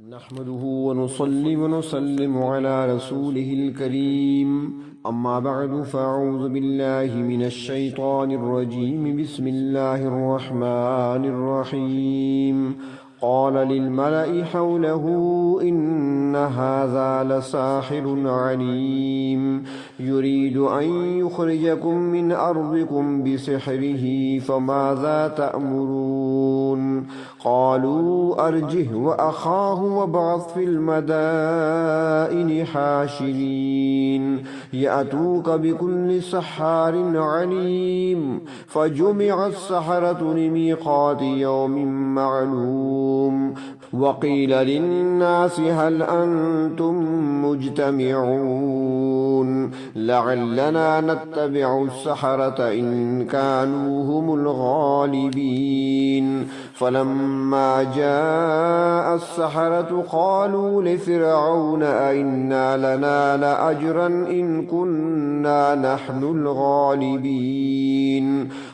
نحمده ونصلي ونسلم على رسوله الكريم أما بعد فأعوذ بالله من الشيطان الرجيم بسم الله الرحمن الرحيم قال للملأ حوله إن هذا لساحر عليم يريد أن يخرجكم من أرضكم بسحره فماذا تأمرون قالوا أرجه وأخاه وابعث في المدائن حاشرين يأتوك بكل سحار عليم فجمع السحرة لميقات يوم معلوم وقيل للناس هل أنتم مجتمعون لعلنا نتبع السحرة إن كانوا هم الغالبين فلما جاء السحرة قالوا لفرعون أئن لنا لأجرا إن كنا نحن الغالبين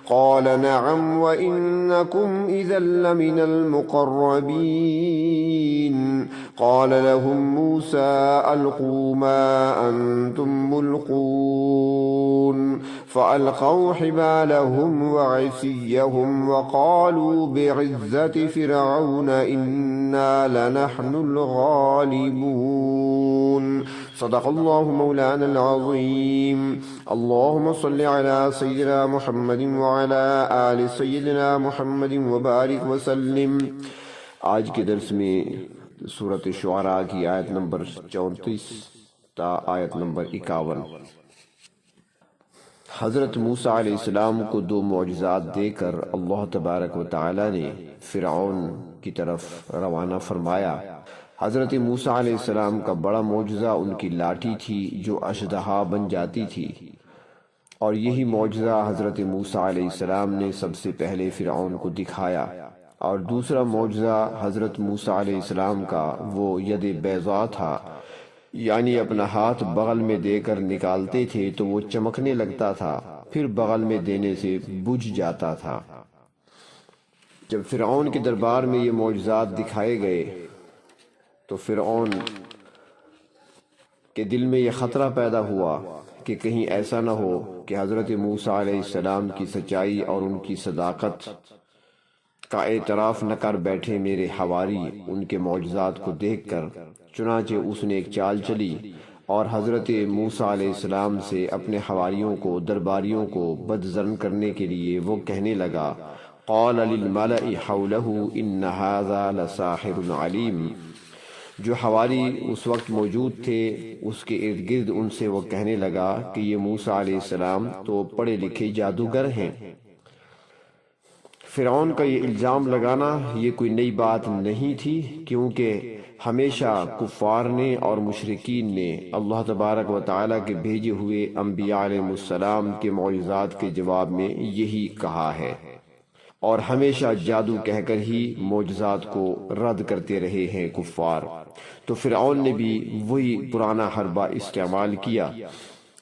قال نعم وإنكم إذا لمن المقربين قال لهم موسى ألقوا ما أنتم ملقون فألقوا حبالهم وعصيهم وقالوا بعزة فرعون إنا لنحن الغالبون صدق الله مولانا العظيم اللهم صل على سيدنا محمد وعلى آل سيدنا محمد وبارك وسلم۔ آج کے درس میں سورۃ شعراء کی آیت نمبر 34 تا آیت نمبر 51۔ حضرت موسیٰ علیہ السلام کو دو معجزات دے کر اللہ تبارک و تعالی نے فرعون کی طرف روانہ فرمایا۔ حضرت موسیٰ علیہ السلام کا بڑا معجزہ ان کی لاٹھی تھی جو اشدہا بن جاتی تھی، اور یہی معجزہ حضرت موسیٰ علیہ السلام نے سب سے پہلے فرعون کو دکھایا۔ اور دوسرا معجزہ حضرت موسیٰ علیہ السلام کا وہ ید بیضاء تھا، یعنی اپنا ہاتھ بغل میں دے کر نکالتے تھے تو وہ چمکنے لگتا تھا، پھر بغل میں دینے سے بجھ جاتا تھا۔ جب فرعون کے دربار میں یہ معجزات دکھائے گئے تو فرعون کے دل میں یہ خطرہ پیدا ہوا کہ کہیں ایسا نہ ہو کہ حضرت موسیٰ علیہ السلام کی سچائی اور ان کی صداقت کا اعتراف نہ کر بیٹھے میرے حواری ان کے معجزات کو دیکھ کر۔ چنانچہ اس نے ایک چال چلی اور حضرت موسیٰ علیہ السلام سے اپنے حواریوں کو، درباریوں کو بدظن کرنے کے لیے وہ کہنے لگا، قال للملأ حوله ان هذا لساحر علیم۔ جو حواری اس وقت موجود تھے اس کے ارد گرد ان سے وہ کہنے لگا کہ یہ موسیٰ علیہ السلام تو پڑھے لکھے جادوگر ہیں۔ فرعون کا یہ الزام لگانا یہ کوئی نئی بات نہیں تھی، کیونکہ ہمیشہ کفار نے اور مشرکین نے اللہ تبارک و تعالیٰ کے بھیجے ہوئے انبیاء علیہ السلام کے معجزات کے جواب میں یہی کہا ہے، اور ہمیشہ جادو کہہ کر ہی معجزات کو رد کرتے رہے ہیں کفار۔ تو فرعون نے بھی وہی پرانا حربہ استعمال کیا،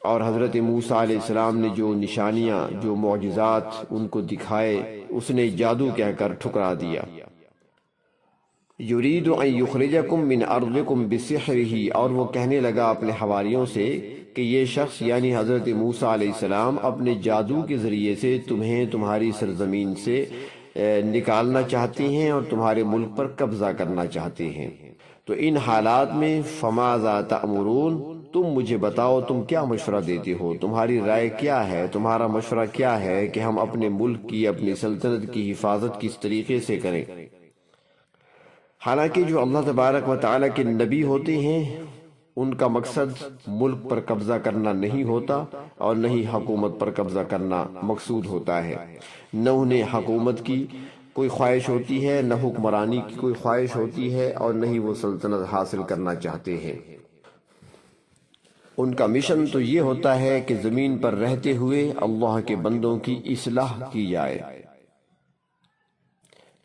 اور حضرت موسیٰ علیہ السلام نے جو نشانیاں، جو معجزات ان کو دکھائے، اس نے جادو کہہ کر ٹھکرا دیا۔ یرید ان یخرجکم من ارضکم بسحرہ، اور وہ کہنے لگا اپنے حواریوں سے کہ یہ شخص یعنی حضرت موسیٰ علیہ السلام اپنے جادو کے ذریعے سے تمہیں تمہاری سرزمین سے نکالنا چاہتے ہیں اور تمہارے ملک پر قبضہ کرنا چاہتے ہیں۔ تو ان حالات میں فماذا تأمرون، تم مجھے بتاؤ تم کیا مشورہ دیتے ہو، تمہاری رائے کیا ہے، تمہارا مشورہ کیا ہے کہ ہم اپنے ملک کی، اپنی سلطنت کی حفاظت کس طریقے سے کریں۔ حالانکہ جو اللہ تبارک و تعالیٰ کے نبی ہوتے ہیں ان کا مقصد ملک پر قبضہ کرنا نہیں ہوتا، اور نہ ہی حکومت پر قبضہ کرنا مقصود ہوتا ہے۔ نہ انہیں حکومت کی کوئی خواہش ہوتی ہے، نہ حکمرانی کی کوئی خواہش ہوتی ہے، اور نہ ہی وہ سلطنت حاصل کرنا چاہتے ہیں۔ ان کا مشن تو یہ ہوتا ہے کہ زمین پر رہتے ہوئے اللہ کے بندوں کی اصلاح کی جائے،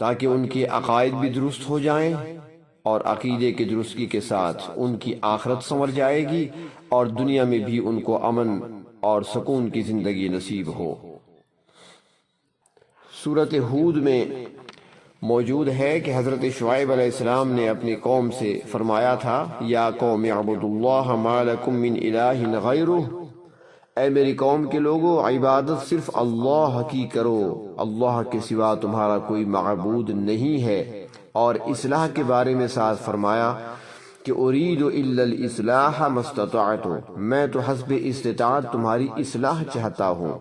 تاکہ ان کے عقائد بھی درست ہو جائیں، اور عقیدے کی درستگی کے ساتھ ان کی آخرت سنور جائے گی، اور دنیا میں بھی ان کو امن اور سکون کی زندگی نصیب ہو۔ سورۃ ہود میں موجود ہے کہ حضرت شعیب علیہ السلام نے اپنی قوم سے فرمایا تھا یا قوم اعبدوا اللہ ما لکم من الہ غیرہ، اے میری قوم کے لوگو عبادت صرف اللہ کی کرو، اللہ کے سوا تمہارا کوئی معبود نہیں ہے۔ اور اصلاح کے بارے میں ساتھ فرمایا کہ ارید الا الاصلاح ما استطعت، میں تو حسب استطاعت تمہاری اصلاح چاہتا ہوں۔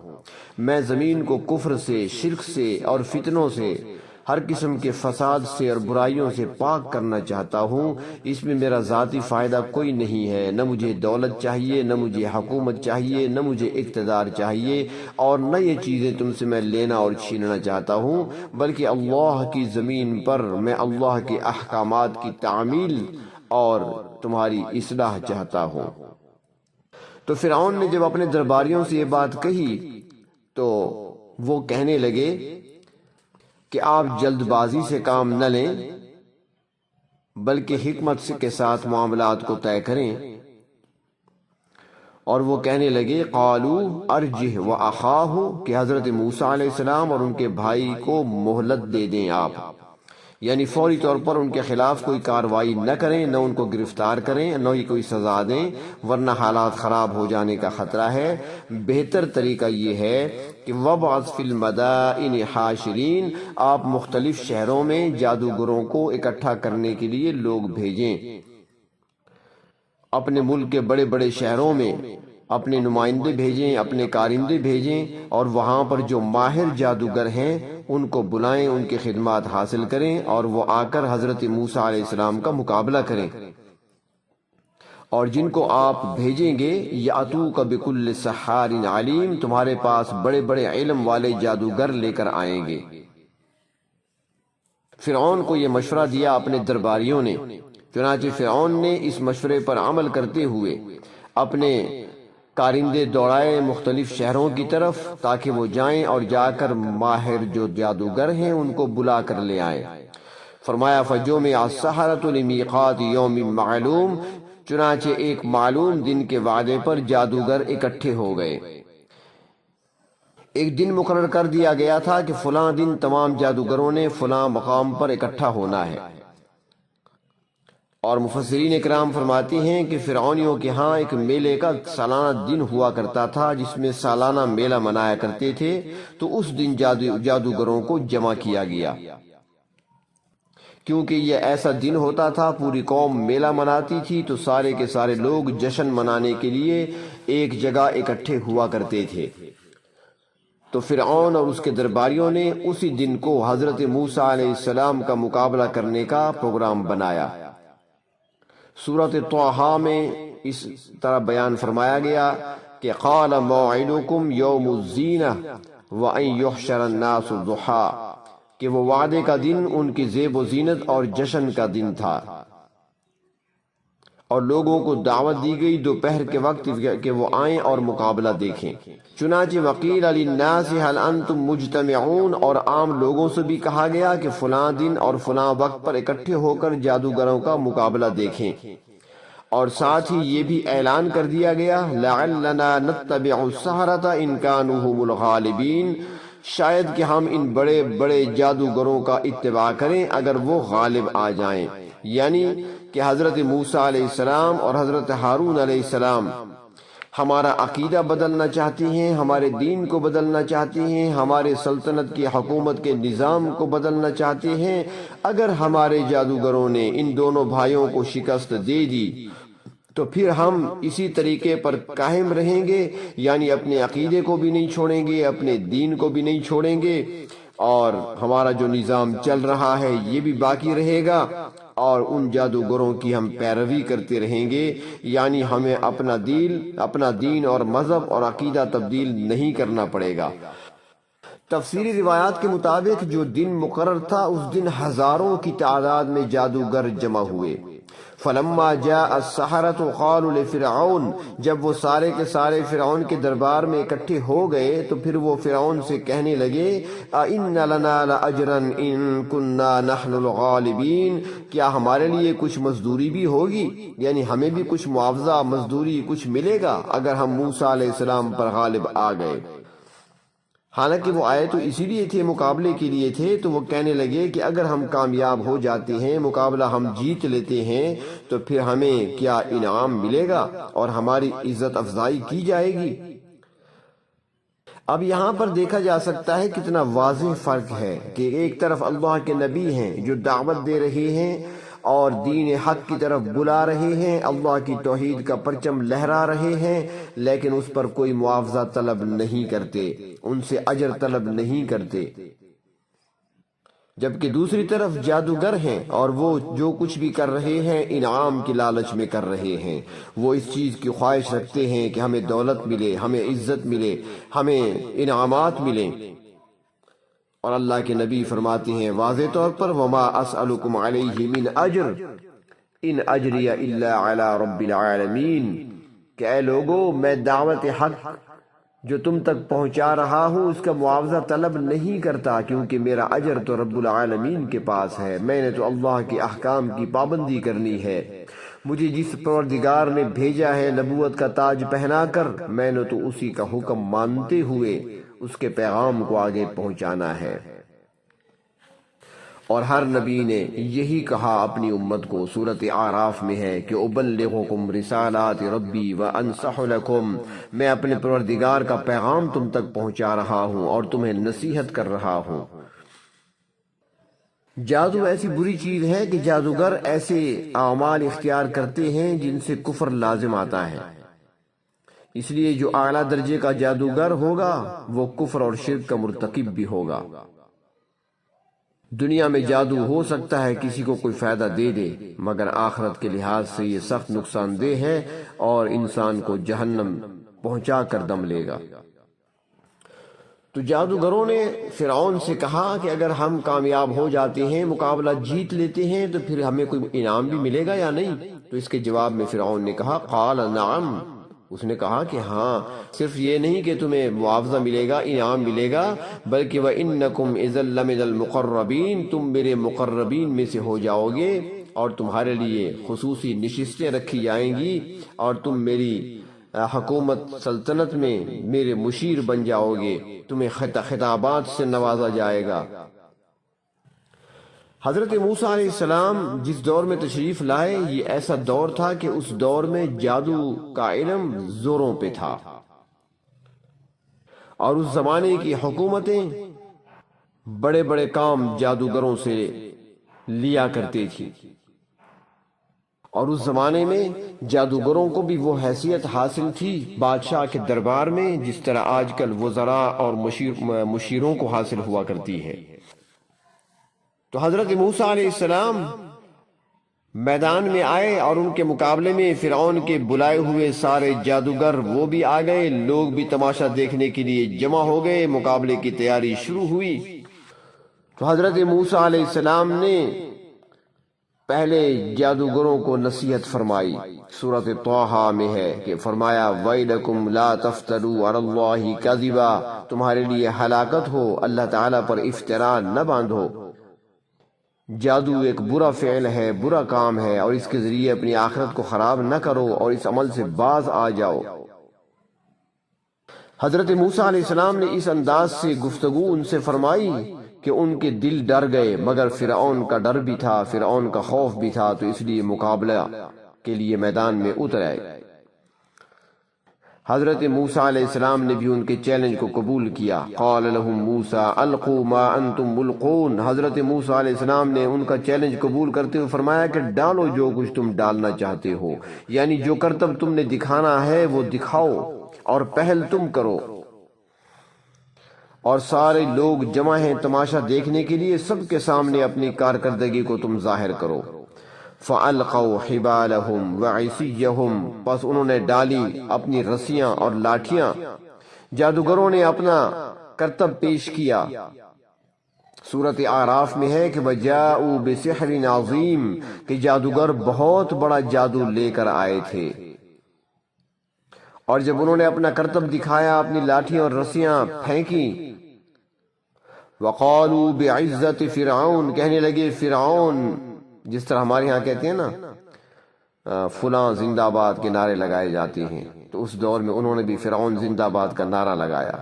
میں زمین کو کفر سے، شرک سے اور فتنوں سے، ہر قسم کے فساد سے اور برائیوں سے پاک کرنا چاہتا ہوں۔ اس میں میرا ذاتی فائدہ کوئی نہیں ہے، نہ مجھے دولت چاہیے، نہ مجھے حکومت چاہیے، نہ مجھے اقتدار چاہیے، اور نہ یہ چیزیں تم سے میں لینا اور چھیننا چاہتا ہوں، بلکہ اللہ کی زمین پر میں اللہ کے احکامات کی تعمیل اور تمہاری اصلاح چاہتا ہوں۔ تو فرعون نے جب اپنے درباریوں سے یہ بات کہی تو وہ کہنے لگے کہ آپ جلد بازی سے کام نہ لیں، بلکہ حکمت کے ساتھ معاملات کو طے کریں۔ اور وہ کہنے لگے قالوا ارجہ واخاہ، کہ حضرت موسیٰ علیہ السلام اور ان کے بھائی کو مہلت دے دیں آپ، یعنی فوری طور پر ان کے خلاف کوئی کارروائی نہ کریں، نہ ان کو گرفتار کریں، نہ ہی کوئی سزا دیں، ورنہ حالات خراب ہو جانے کا خطرہ ہے۔ بہتر طریقہ یہ ہے کہ وابعث فی المدائن حاشرین، آپ مختلف شہروں میں جادوگروں کو اکٹھا کرنے کے لیے لوگ بھیجیں، اپنے ملک کے بڑے بڑے شہروں میں اپنے نمائندے بھیجیں، اپنے کارندے بھیجیں، اور وہاں پر جو ماہر جادوگر ہیں ان کو بلائیں، ان کی خدمات حاصل کریں، اور وہ آ کر حضرت موسیٰ علیہ السلام کا مقابلہ کریں۔ اور جن کو آپ بھیجیں گے یاتوک بکل سحار علیم، تمہارے پاس بڑے بڑے علم والے جادوگر لے کر آئیں گے۔ فرعون کو یہ مشورہ دیا اپنے درباریوں نے، چنانچہ فرعون نے اس مشورے پر عمل کرتے ہوئے اپنے کارندے دوڑائے مختلف شہروں کی طرف، تاکہ وہ جائیں اور جا کر ماہر جو جادوگر ہیں ان کو بلا کر لے آئیں۔ فرمایا فجمع السحرة لمیقات یوم معلوم، چنانچہ ایک معلوم دن کے وعدے پر جادوگر اکٹھے ہو گئے۔ ایک دن مقرر کر دیا گیا تھا کہ فلاں دن تمام جادوگروں نے فلاں مقام پر اکٹھا ہونا ہے۔ اور مفسرین اکرام فرماتی ہیں کہ فرعونیوں کے ہاں ایک میلے کا سالانہ دن ہوا کرتا تھا، جس میں سالانہ میلہ منایا کرتے تھے، تو اس دن جادوگروں کو جمع کیا گیا، کیونکہ یہ ایسا دن ہوتا تھا، پوری قوم میلہ مناتی تھی، تو سارے کے سارے لوگ جشن منانے کے لیے ایک جگہ اکٹھے ہوا کرتے تھے۔ تو فرعون اور اس کے درباریوں نے اسی دن کو حضرت موسیٰ علیہ السلام کا مقابلہ کرنے کا پروگرام بنایا۔ سورۃ طٰہٰ میں اس طرح بیان فرمایا گیا کہ قال موعدکم یوم الزینہ وان یحشر الناس ضحیٰ، کہ وہ وعدے کا دن ان کی زیب و زینت اور جشن کا دن تھا، اور لوگوں کو دعوت دی گئی دوپہر کے وقت کہ وہ آئیں اور مقابلہ دیکھیں۔ چنانچہ وقیل للناس هل انتم مجتمعون، اور عام لوگوں سے بھی کہا گیا کہ فلاں دن اور فلاں وقت پر اکٹھے ہو کر جادوگروں کا مقابلہ دیکھیں، اور ساتھ ہی یہ بھی اعلان کر دیا گیا لعلنا نتبع السحرة ان كانوا هم الغالبین، شاید کہ ہم ان بڑے بڑے جادوگروں کا اتباع کریں اگر وہ غالب آ جائیں، یعنی کہ حضرت موسیٰ علیہ السلام اور حضرت ہارون علیہ السلام ہمارا عقیدہ بدلنا چاہتی ہیں، ہمارے دین کو بدلنا چاہتی ہیں، ہمارے سلطنت کی حکومت کے نظام کو بدلنا چاہتے ہیں۔ اگر ہمارے جادوگروں نے ان دونوں بھائیوں کو شکست دے دی تو پھر ہم اسی طریقے پر قائم رہیں گے، یعنی اپنے عقیدے کو بھی نہیں چھوڑیں گے، اپنے دین کو بھی نہیں چھوڑیں گے، اور ہمارا جو نظام چل رہا ہے یہ بھی باقی رہے گا، اور ان جادوگروں کی ہم پیروی کرتے رہیں گے، یعنی ہمیں اپنا دین اور مذہب اور عقیدہ تبدیل نہیں کرنا پڑے گا۔ تفسیری روایات کے مطابق جو دن مقرر تھا اس دن ہزاروں کی تعداد میں جادوگر جمع ہوئے۔ فلما جاء السحرة قالوا لفرعون، جب وہ سارے کے سارے فرعون کے دربار میں اکٹھے ہو گئے تو پھر وہ فرعون سے کہنے لگے اِنَّ لَنَا لَأَجْرًا إِن كُنَّا نَحْنُ الْغَالِبِينَ، کیا ہمارے لیے کچھ مزدوری بھی ہوگی، یعنی ہمیں بھی کچھ معاوضہ مزدوری کچھ ملے گا اگر ہم موسیٰ علیہ السلام پر غالب آ گئے۔ حالانکہ وہ آئے تو اسی لیے تھے، مقابلے کے لیے تھے۔ تو وہ کہنے لگے کہ اگر ہم کامیاب ہو جاتے ہیں، مقابلہ ہم جیت لیتے ہیں، تو پھر ہمیں کیا انعام ملے گا اور ہماری عزت افزائی کی جائے گی۔ اب یہاں پر دیکھا جا سکتا ہے کتنا واضح فرق ہے کہ ایک طرف اللہ کے نبی ہیں جو دعوت دے رہے ہیں اور دین حق کی طرف بلا رہے ہیں، اللہ کی توحید کا پرچم لہرا رہے ہیں، لیکن اس پر کوئی معاوضہ طلب نہیں کرتے، ان سے اجر طلب نہیں کرتے۔ جبکہ دوسری طرف جادوگر ہیں اور وہ جو کچھ بھی کر رہے ہیں انعام کی لالچ میں کر رہے ہیں۔ وہ اس چیز کی خواہش رکھتے ہیں کہ ہمیں دولت ملے، ہمیں عزت ملے، ہمیں انعامات ملیں۔ اور اللہ کے نبی فرماتے ہیں واضح طور پر وما اسألکم علیہ من اجر ان اجری الا علی رب العالمین، کہ اے لوگو میں دعوت حق جو تم تک پہنچا رہا ہوں اس کا معاوضہ طلب نہیں کرتا، کیونکہ میرا اجر تو رب العالمین کے پاس ہے۔ میں نے تو اللہ کے احکام کی پابندی کرنی ہے۔ مجھے جس پروردگار نے بھیجا ہے نبوت کا تاج پہنا کر، میں نے تو اسی کا حکم مانتے ہوئے اس کے پیغام کو آگے پہنچانا ہے۔ اور ہر نبی نے یہی کہا اپنی امت کو، سورۃ اعراف میں ہے کہ ابلغکم رسالات ربی وانصح لکم، میں اپنے پروردگار کا پیغام تم تک پہنچا رہا ہوں اور تمہیں نصیحت کر رہا ہوں۔ جادو ایسی بری چیز ہے کہ جادوگر ایسے اعمال اختیار کرتے ہیں جن سے کفر لازم آتا ہے، اس لیے جو اعلیٰ درجے کا جادوگر ہوگا وہ کفر اور شرک کا مرتکب بھی ہوگا۔ دنیا میں جادو ہو سکتا ہے کسی کو کوئی فائدہ دے دے، مگر آخرت کے لحاظ سے یہ سخت نقصان دہ ہے اور انسان کو جہنم پہنچا کر دم لے گا۔ تو جادوگروں نے فرعون سے کہا کہ اگر ہم کامیاب ہو جاتے ہیں، مقابلہ جیت لیتے ہیں، تو پھر ہمیں کوئی انعام بھی ملے گا یا نہیں؟ تو اس کے جواب میں فرعون نے کہا قال نعم، اس نے کہا کہ ہاں، صرف یہ نہیں کہ تمہیں معاوضہ ملے گا، انعام ملے گا، بلکہ وَإِنَّكُمْ إِذًا لَمِنَ الْمُقَرَّبِينَ، تم میرے مقربین میں سے ہو جاؤ گے، اور تمہارے لیے خصوصی نشستیں رکھی جائیں گی، اور تم میری حکومت سلطنت میں میرے مشیر بن جاؤ گے، تمہیں خطابات سے نوازا جائے گا۔ حضرت موسیٰ علیہ السلام جس دور میں تشریف لائے، یہ ایسا دور تھا کہ اس دور میں جادو کا علم زوروں پہ تھا، اور اس زمانے کی حکومتیں بڑے بڑے کام جادوگروں سے لیا کرتی تھی، اور اس زمانے میں جادوگروں کو بھی وہ حیثیت حاصل تھی بادشاہ کے دربار میں، جس طرح آج کل وزراء اور مشیروں کو حاصل ہوا کرتی ہے۔ تو حضرت موسیٰ علیہ السلام میدان میں آئے اور ان کے مقابلے میں فرعون کے بلائے ہوئے سارے جادوگر وہ بھی آ گئے، لوگ بھی تماشا دیکھنے کے لیے جمع ہو گئے، مقابلے کی تیاری شروع ہوئی۔ تو حضرت موسیٰ علیہ السلام نے پہلے جادوگروں کو نصیحت فرمائی، سورۃ طٰہٰ میں ہے کہ فرمایا وَيْلَكُمْ لَا تَفْتَرُوا عَلَى اللَّهِ كَذِبًا، تمہارے لیے ہلاکت ہو، اللہ تعالیٰ پر افتراء نہ باندھو۔ جادو ایک برا فعل ہے، برا کام ہے، اور اس کے ذریعے اپنی آخرت کو خراب نہ کرو اور اس عمل سے باز آ جاؤ۔ حضرت موسیٰ علیہ السلام نے اس انداز سے گفتگو ان سے فرمائی کہ ان کے دل ڈر گئے، مگر فرعون کا ڈر بھی تھا، فرعون کا خوف بھی تھا، تو اس لیے مقابلہ کے لیے میدان میں اتر آئے۔ حضرت موسیٰ علیہ السلام نے بھی ان کے چیلنج کو قبول کیا۔ قال لهم موسیٰ القوا ما انتم ملقون، حضرت موسیٰ علیہ السلام نے ان کا چیلنج قبول کرتے ہوئے فرمایا کہ ڈالو جو کچھ تم ڈالنا چاہتے ہو، یعنی جو کرتب تم نے دکھانا ہے وہ دکھاؤ اور پہل تم کرو۔ اور سارے لوگ جمع ہیں تماشا دیکھنے کے لیے، سب کے سامنے اپنی کارکردگی کو تم ظاہر کرو۔ فَأَلْقَوْا حِبَالَهُمْ وَعِصِيَّهُمْ، پس انہوں نے ڈالی اپنی رسیاں اور لاٹھیاں، جادوگروں نے اپنا کرتب پیش کیا۔ سورۃ اعراف میں ہے کہ وَجَاءُوا بِسِحْرٍ عَظِيمٍ، کہ جادوگر بہت بڑا جادو لے کر آئے تھے، اور جب انہوں نے اپنا کرتب دکھایا، اپنی لاٹھیاں اور رسیاں پھینکی، وَقَالُوا بِعِزَّةِ فِرْعَوْنَ، کہنے لگے فرعون، جس طرح ہمارے ہاں کہتے ہیں نا فلاں زندہ باد کے نعرے لگائے جاتے ہیں، تو اس دور میں انہوں نے بھی فرعون زندہ باد کا نعرہ لگایا۔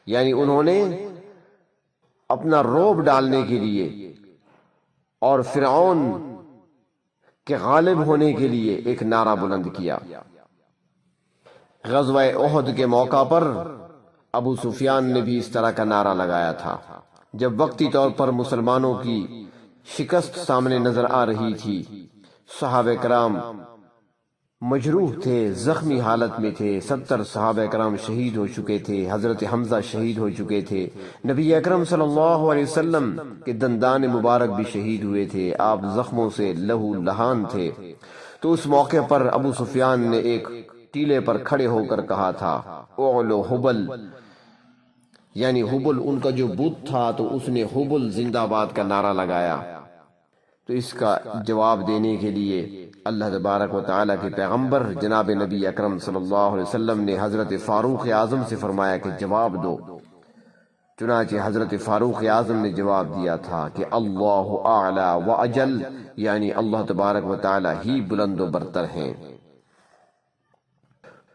یعنی انہوں نے اپنا رعب ڈالنے کے لیے اور فرعون کے غالب ہونے کے لیے ایک نعرہ بلند کیا۔ غزوہ احد کے موقع پر ابو سفیان نے بھی اس طرح کا نعرہ لگایا تھا۔ جب وقتی طور پر مسلمانوں کی شکست سامنے نظر آ رہی تھی، صحابہ کرام مجروح تھے، زخمی حالت میں تھے، 70 صحابہ کرام شہید ہو چکے تھے، حضرت حمزہ شہید ہو چکے تھے، نبی اکرم صلی اللہ علیہ وسلم کے دندان مبارک بھی شہید ہوئے تھے، آپ زخموں سے لہو لہان تھے۔ تو اس موقع پر ابو سفیان نے ایک ٹیلے پر کھڑے ہو کر کہا تھا، اعلو حبل، یعنی حبل ان کا جو بت تھا، تو اس نے حبل زندہ باد کا نعرہ لگایا۔ تو اس کا جواب دینے کے لیے اللہ تبارک و تعالیٰ کے پیغمبر جناب نبی اکرم صلی اللہ علیہ وسلم نے حضرت فاروق اعظم سے فرمایا کہ جواب دو۔ چنانچہ حضرت فاروق اعظم نے جواب دیا تھا کہ اللہ اعلی و اجل، یعنی اللہ تبارک و تعالیٰ ہی بلند و برتر ہیں۔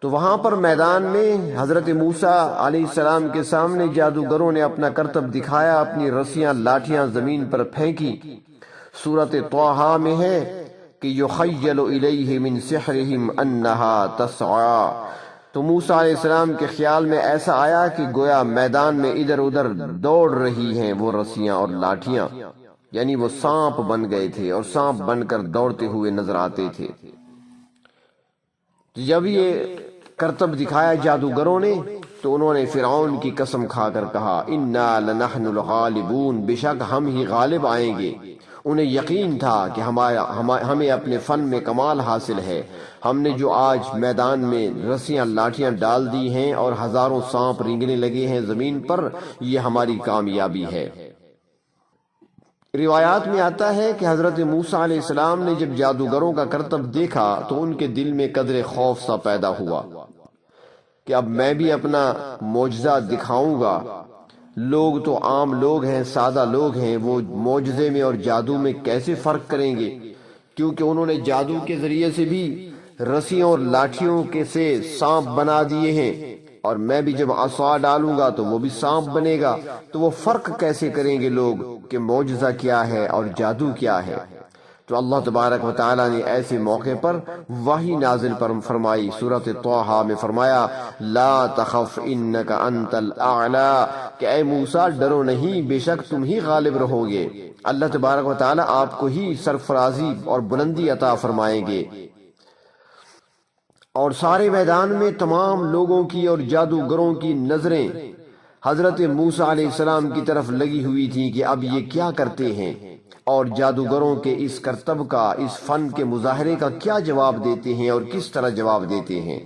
تو وہاں پر میدان میں حضرت موسیٰ علیہ السلام کے سامنے جادوگروں نے اپنا کرتب دکھایا، اپنی رسیاں لاٹھیاں زمین پر پھینکی۔ سورۃ طٰہٰ میں ہے کہ یخیل الیہ من سحرہم انہا تسعیٰ، تو موسیٰ علیہ السلام کے خیال میں ایسا آیا کہ گویا میدان میں ادھر ادھر دوڑ رہی ہیں وہ رسیاں اور لاٹھیاں، یعنی وہ سانپ بن گئے تھے اور سانپ بن کر دوڑتے ہوئے نظر آتے تھے۔ جب یہ کرتب دکھایا جادوگروں نے تو انہوں نے فرعون کی قسم کھا کر کہا، انا لنحن الغالبون، بے شک ہم ہی غالب آئیں گے۔ انہیں یقین تھا کہ ہمیں اپنے فن میں کمال حاصل ہے، ہم نے جو آج میدان میں رسیاں لاٹھیاں ڈال دی ہیں اور ہزاروں سانپ رینگنے لگے ہیں زمین پر، یہ ہماری کامیابی ہے۔ روایات میں آتا ہے کہ حضرت موسیٰ علیہ السلام نے جب جادوگروں کا کرتب دیکھا تو ان کے دل میں قدر خوف سا پیدا ہوا کہ اب میں بھی اپنا معجزہ دکھاؤں گا۔ لوگ تو عام لوگ ہیں، سادہ لوگ ہیں، وہ معجزے میں اور جادو میں کیسے فرق کریں گے، کیونکہ انہوں نے جادو کے ذریعے سے بھی رسیوں اور لاٹھیوں کے سے سانپ بنا دیے ہیں، اور میں بھی جب عصا ڈالوں گا تو وہ بھی سانپ بنے گا، تو وہ فرق کیسے کریں گے لوگ کہ معجزہ کیا ہے اور جادو کیا ہے۔ تو اللہ تبارک و تعالیٰ نے ایسے موقع پر وحی نازل فرمائی۔ سورۃ طٰہٰ میں فرمایا، لا تخف انک انت الاعلی، کہ اے موسیٰ ڈرو نہیں، بے شک تم ہی غالب رہو گے۔ اللہ تبارک و تعالیٰ آپ کو ہی سرفرازی اور بلندی عطا فرمائیں گے۔ اور سارے میدان میں تمام لوگوں کی اور جادوگروں کی نظریں حضرت موسیٰ علیہ السلام کی طرف لگی ہوئی تھی کہ اب یہ کیا کرتے ہیں، اور جادوگروں کے اس کرتب کا، اس فن کے مظاہرے کا کیا جواب دیتے ہیں اور کس طرح جواب دیتے ہیں۔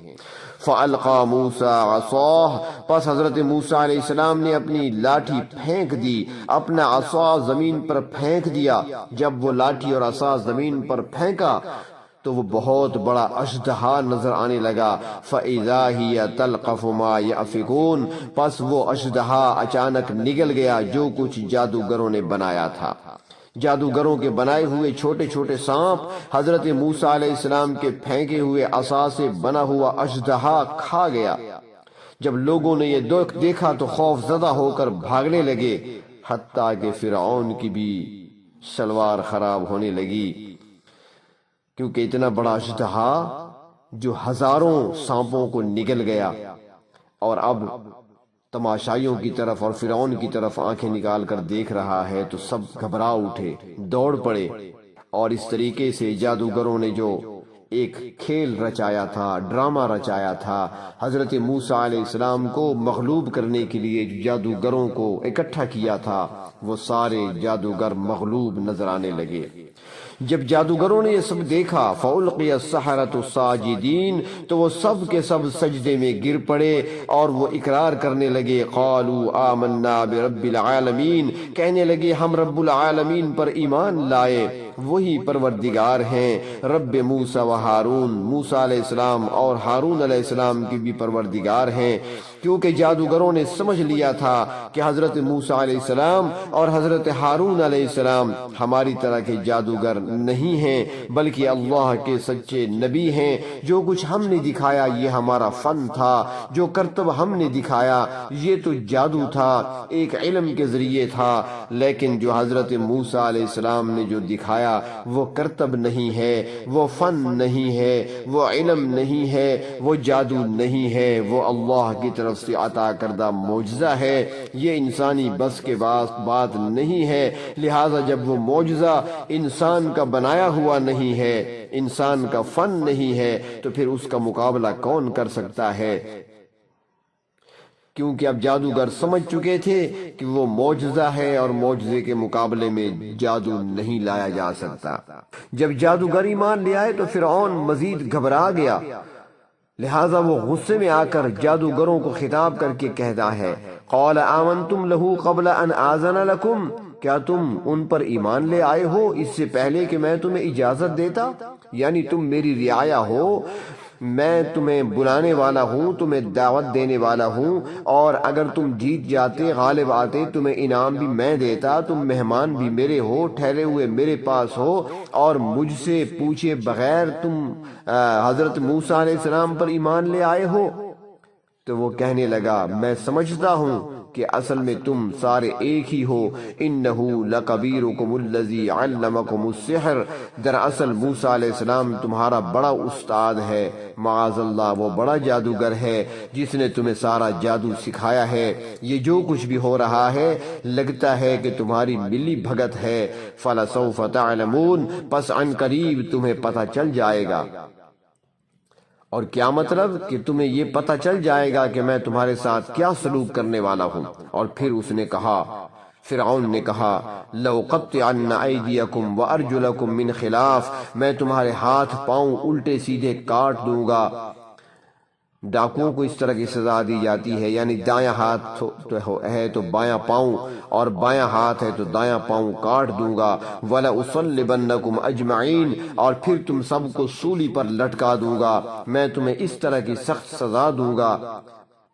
فَأَلْقَى مُوسَىٰ عَصَاهُ، پس حضرت موسیٰ علیہ السلام نے اپنی لاٹھی پھینک دی، اپنا عصا زمین پر پھینک دیا۔ جب وہ لاٹھی اور عصا زمین پر پھینکا تو وہ بہت بڑا اژدہا نظر آنے لگا۔ فَإِذَا هِيَ تَلْقَفُ مَا يَأْفِكُونَ، پس وہ اژدہا اچانک نگل گیا جو کچھ جادوگروں نے بنایا تھا۔ جادوگروں کے بنائے ہوئے چھوٹے چھوٹے سانپ حضرت موسیٰ علیہ السلام کے پھینکے ہوئے عصا سے بنا ہوا اژدہا کھا گیا۔ جب لوگوں نے یہ دیکھا تو خوف زدہ ہو کر بھاگنے لگے، حتیٰ کہ فرعون کی بھی شلوار خراب ہونے لگی، کیونکہ اتنا بڑا اژدہا جو ہزاروں سانپوں کو نگل گیا، اور اب تماشائیوں کی طرف اور فرعون کی طرف آنکھیں نکال کر دیکھ رہا ہے تو سب گھبرا اٹھے، دوڑ پڑے۔ اور اس طریقے سے جادوگروں نے جو ایک کھیل رچایا تھا، ڈرامہ رچایا تھا، حضرت موسیٰ علیہ السلام کو مغلوب کرنے کے لیے جو جادوگروں کو اکٹھا کیا تھا، وہ سارے جادوگر مغلوب نظر آنے لگے۔ جب جادوگروں نے یہ سب دیکھا، فَأُلْقِيَ السَّحَرَةُ سَاجِدِينَ، تو وہ سب کے سب سجدے میں گر پڑے اور وہ اقرار کرنے لگے، قَالُوا آمَنَّا بِرَبِّ الْعَالَمِينَ، کہنے لگے ہم رب العالمین پر ایمان لائے، وہی پروردگار ہیں رب موسیٰ و ہارون، موسیٰ علیہ السلام اور ہارون علیہ السلام کی بھی پروردگار ہیں، کیونکہ جادوگروں نے سمجھ لیا تھا کہ حضرت موسیٰ علیہ السلام اور حضرت ہارون علیہ السلام ہماری طرح کے جادوگر نہیں ہیں، بلکہ اللہ کے سچے نبی ہیں۔ جو کچھ ہم نے دکھایا یہ ہمارا فن تھا، جو کرتب ہم نے دکھایا یہ تو جادو تھا، ایک علم کے ذریعے تھا، لیکن جو حضرت موسیٰ علیہ السلام نے جو دکھایا وہ کرتب نہیں ہے، وہ فن نہیں ہے، وہ علم نہیں ہے، وہ جادو نہیں ہے، وہ اللہ کی طرف سے عطا کردہ معجزہ ہے۔ یہ انسانی بس کے بات نہیں ہے، لہذا جب وہ معجزہ انسان کا بنایا ہوا نہیں ہے، انسان کا فن نہیں ہے، تو پھر اس کا مقابلہ کون کر سکتا ہے؟ کیونکہ اب جادوگر سمجھ چکے تھے کہ وہ معجزہ ہے اور معجزے کے مقابلے میں جادو نہیں لایا جا سکتا۔ جب جادوگر ایمان لے آئے تو فرعون مزید گھبرا گیا، لہٰذا وہ غصے میں آ کر جادوگروں کو خطاب کر کے کہتا ہے، قال آمنتم لہ قبل ان آذن لکم، کیا تم ان پر ایمان لے آئے ہو اس سے پہلے کہ میں تمہیں اجازت دیتا؟ یعنی تم میری رعایا ہو، میں تمہیں بلانے والا ہوں، تمہیں دعوت دینے والا ہوں، اور اگر تم جیت جاتے، غالب آتے، تمہیں انعام بھی میں دیتا، تم مہمان بھی میرے ہو، ٹھہرے ہوئے میرے پاس ہو، اور مجھ سے پوچھے بغیر تم حضرت موسیٰ علیہ السلام پر ایمان لے آئے ہو۔ تو وہ کہنے لگا، میں سمجھتا ہوں کہ اصل میں تم سارے ایک ہی ہو، انہو لکبیرکم الذی علمکم السحر، دراصل موسیٰ علیہ السلام تمہارا بڑا استاد ہے، معاذ اللہ وہ بڑا جادوگر ہے جس نے تمہیں سارا جادو سکھایا ہے۔ یہ جو کچھ بھی ہو رہا ہے لگتا ہے کہ تمہاری ملی بھگت ہے، فلسوف تعلمون، پس عن قریب تمہیں پتہ چل جائے گا۔ اور کیا مطلب؟ کہ تمہیں یہ پتہ چل جائے گا کہ میں تمہارے ساتھ کیا سلوک کرنے والا ہوں۔ اور پھر اس نے کہا، فرعون نے کہا، لَأُقَطِّعَنَّ أَيْدِيَكُمْ وَأَرْجُلَكُمْ مِنْ خِلَافٍ، میں تمہارے ہاتھ پاؤں الٹے سیدھے کاٹ دوں گا۔ ڈاکوؤں کو اس طرح کی سزا دی جاتی ہے، یعنی دایاں ہاتھ ہے تو بایاں پاؤں، اور بایاں ہاتھ ہے تو دایاں پاؤں کاٹ دوں گا۔ وَلَأُصَلِّبَنَّكُمْ أَجْمَعِينَ، اور پھر تم سب کو سولی پر لٹکا دوں گا، میں تمہیں اس طرح کی سخت سزا دوں گا۔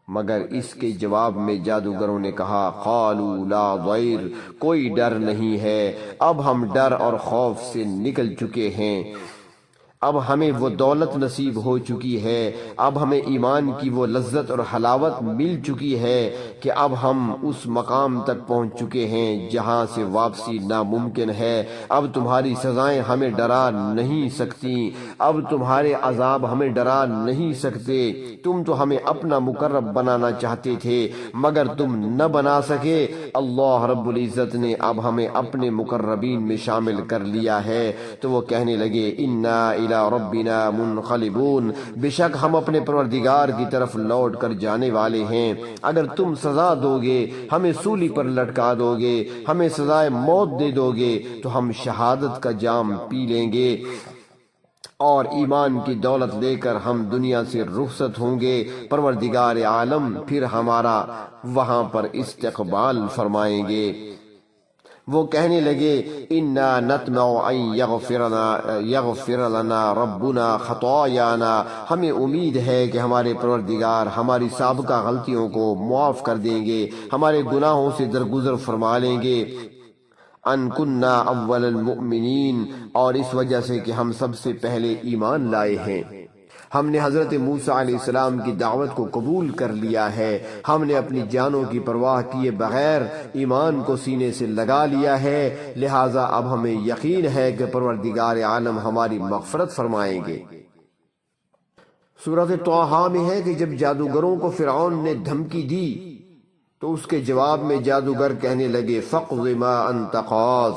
مگر اس کے جواب میں جادوگروں نے کہا، قالوا لا ضیر، کوئی ڈر نہیں ہے، اب ہم ڈر اور خوف سے نکل چکے ہیں، اب ہمیں وہ دولت نصیب ہو چکی ہے، اب ہمیں ایمان کی وہ لذت اور حلاوت مل چکی ہے کہ اب ہم اس مقام تک پہنچ چکے ہیں جہاں سے واپسی ناممکن ہے۔ اب تمہاری سزائیں ہمیں ڈرا نہیں سکتی، اب تمہارے عذاب ہمیں ڈرا نہیں سکتے۔ تم تو ہمیں اپنا مقرب بنانا چاہتے تھے مگر تم نہ بنا سکے، اللہ رب العزت نے اب ہمیں اپنے مقربین میں شامل کر لیا ہے۔ تو وہ کہنے لگے، انا الی ربنا منقلبون، بے شک ہم اپنے پروردگار کی طرف لوٹ کر جانے والے ہیں۔ اگر تم سزا دو گے، ہمیں سولی پر لٹکا دو گے، ہمیں سزائے موت دے دو گے تو ہم شہادت کا جام پی لیں گے اور ایمان کی دولت لے کر ہم دنیا سے رخصت ہوں گے۔ پروردگار عالم پھر ہمارا وہاں پر استقبال فرمائیں گے۔ وہ کہنے لگے، انا نطمع ان یغفر لنا ربنا خطایانا، ہمیں امید ہے کہ ہمارے پروردگار ہماری سابقہ غلطیوں کو معاف کر دیں گے، ہمارے گناہوں سے درگزر فرما لیں گے۔ ان کننا اول المؤمنین، اور اس وجہ سے کہ ہم سب سے پہلے ایمان لائے ہیں، ہم نے حضرت موسیٰ علیہ السلام کی دعوت کو قبول کر لیا ہے، ہم نے اپنی جانوں کی پرواہ کیے بغیر ایمان کو سینے سے لگا لیا ہے، لہٰذا اب ہمیں یقین ہے کہ پروردگار عالم ہماری مغفرت فرمائیں گے۔ سورۃ طٰہٰ میں ہے کہ جب جادوگروں کو فرعون نے دھمکی دی تو اس کے جواب میں جادوگر کہنے لگے، فاقض ما انت قاض،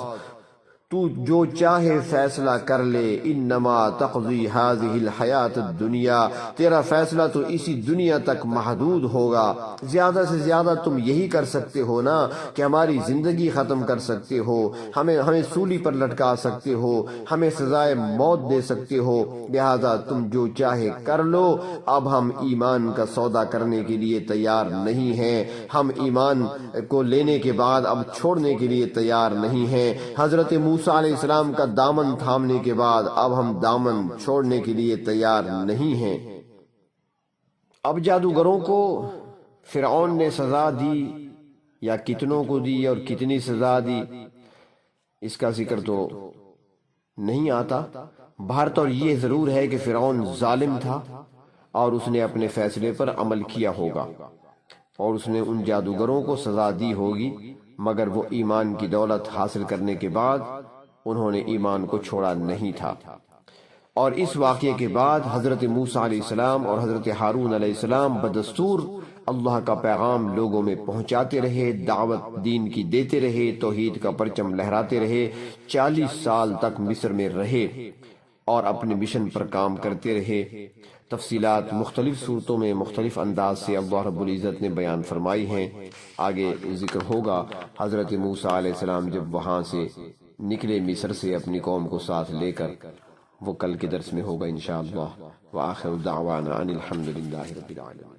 تو جو چاہے فیصلہ کر لے، انما تقضی هذه الحیات الدنیا، تیرا فیصلہ تو اسی دنیا تک محدود ہوگا، زیادہ سے زیادہ تم یہی کر سکتے ہو نا کہ ہماری زندگی ختم کر سکتے ہو، ہمیں سولی پر لٹکا سکتے ہو، ہمیں سزائے موت دے سکتے ہو، لہذا تم جو چاہے کر لو، اب ہم ایمان کا سودا کرنے کے لیے تیار نہیں ہیں، ہم ایمان کو لینے کے بعد اب چھوڑنے کے لیے تیار نہیں ہیں۔ حضرت موسیٰ علیہ السلام کا دامن تھامنے کے بعد اب ہم دامن چھوڑنے کے لیے تیار نہیں ہیں۔ اب جادوگروں کو فرعون نے سزا دی یا کتنوں کو دی اور کتنی سزا دی اس کا ذکر تو نہیں آتا۔ بہرطور یہ ضرور ہے کہ فرعون ظالم تھا اور اس نے اپنے فیصلے پر عمل کیا ہوگا اور اس نے ان جادوگروں کو سزا دی ہوگی، مگر وہ ایمان کی دولت حاصل کرنے کے بعد انہوں نے ایمان کو چھوڑا نہیں تھا۔ اور اس واقعے کے بعد حضرت موسیٰ علیہ السلام اور حضرت ہارون علیہ السلام بدستور اللہ کا پیغام لوگوں میں پہنچاتے رہے، دعوت دین کی دیتے رہے، توحید کا پرچم لہراتے رہے، 40 سال تک مصر میں رہے اور اپنے مشن پر کام کرتے رہے۔ تفصیلات مختلف صورتوں میں مختلف انداز سے اللہ رب العزت نے بیان فرمائی ہیں، آگے ذکر ہوگا۔ حضرت موسیٰ علیہ السلام جب وہاں سے نکلے مصر سے اپنی قوم کو ساتھ لے کر، وہ کل کے درس میں ہوگا انشاءاللہ۔ وآخر دعوانا ان الحمدللہ رب العالمین۔